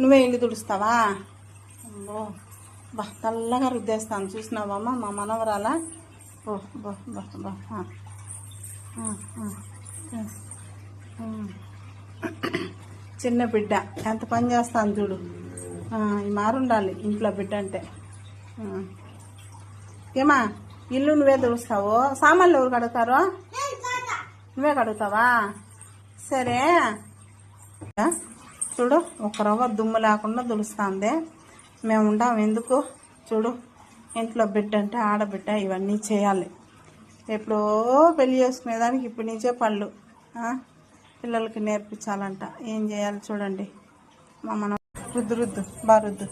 నువ్వే ఇల్లు తుడుస్తావా? బా తెల్లగా రుద్దేస్తాను చూసినావమ్మా మా మనవరాల. ఓ బా బా బా చిన్న బిడ్డ ఎంత పని చేస్తాను చూడు. ఈ మారుండాలి ఇంట్లో బిడ్డ అంటే. ఏమా ఇల్లు నువ్వే తుడుస్తావు? సామాన్లు ఎవరు కడుగుతారో? నువ్వే కడుగుతావా? సరే చూడు, ఒక రవ్వ దుమ్ము లేకుండా తుడుస్తుంది. మేము ఉండాం ఎందుకు? చూడు, ఇంట్లో బిడ్డ అంటే ఆడబిడ్డ ఇవన్నీ చేయాలి. ఎప్పుడో పెళ్లి చేసుకునేదానికి ఇప్పటి నుంచే పళ్ళు పిల్లలకి నేర్పించాలంట. ఏం చేయాలి చూడండి. మనం రుద్దు బాగా రుద్దు,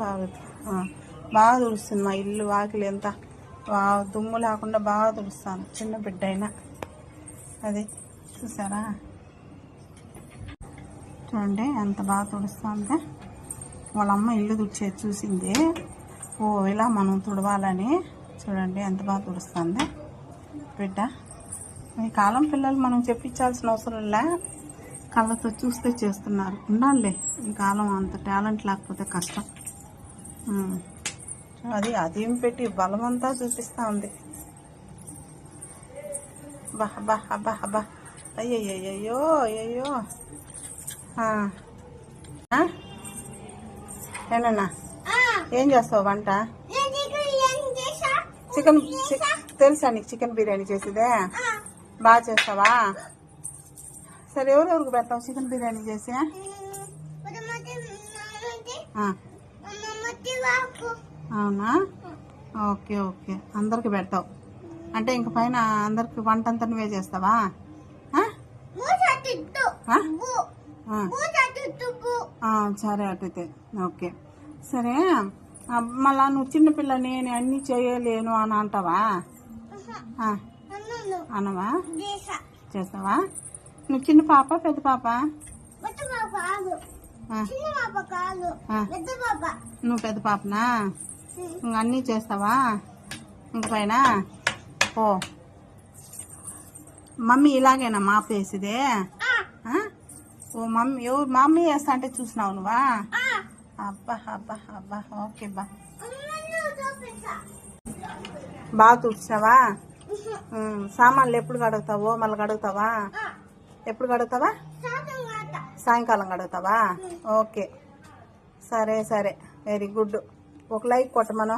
బాగా రుద్దు. బాగా తుడుస్తుంది మా ఇల్లు వాకిలి ఎంత దుమ్ము లేకుండా బాగా తుడుస్తాను. చిన్న బిడ్డ అయినా అది చూసారా? చూడండి ఎంత బాగా తుడుస్తుంది. వాళ్ళ అమ్మ ఇల్లు తుడిచేది చూసింది. ఓ ఇలా మనం తుడవాలని. చూడండి ఎంత బాగా తుడుస్తుంది బిడ్డ. ఈ కాలం పిల్లలు మనం చెప్పించాల్సిన అవసరం లే, కళ్ళతో చూస్తే చేస్తున్నారు. ఉండాలి ఈ కాలం, అంత టాలెంట్ లేకపోతే కష్టం. అదేం పెట్టి బలమంతా చూపిస్తూ ఉంది. బా బా అబ్బా అబ్బా అయ్యయ్యో అయ్యయ్యో. ఏనన్నా ఏం చేస్తావు వంట? చికెన్ తెలుసా నీకు? చికెన్ బిర్యానీ చేసేదే బాగా చేస్తావా? సరే ఎవరెవరికి పెడతావు చికెన్ బిర్యానీ చేసి? అవునా? ఓకే ఓకే, అందరికి పెడతావు అంటే ఇంక పైన అందరికి వంట అంతా నువ్వే చేస్తావా? సరే అటైతే ఓకే. సరే మళ్ళా నువ్వు చిన్నపిల్ల నేను అన్నీ చేయలేను అని అంటావా? అనవా? చేస్తావా? నువ్వు చిన్న పాప పెద్ద పాప? నువ్వు పెద్ద పాపనా? నువ్వు అన్నీ చేస్తావా ఇంక పైన? ఓ మమ్మీ ఇలాగేనా మాపు వేసేదే? ఓ మమ్మీ వేస్తా అంటే చూసినావు నువ్వా? అబ్బా అబ్బా అబ్బా ఓకే బా. బాగా తుడిచావా? సామాన్లు ఎప్పుడు కడుగుతావో? మళ్ళీ కడుగుతావా? ఎప్పుడు కడుగుతావా? సాయంకాలం కడుగుతావా? ఓకే సరే సరే, వెరీ గుడ్. ఒక లైక్ కొట్టమను.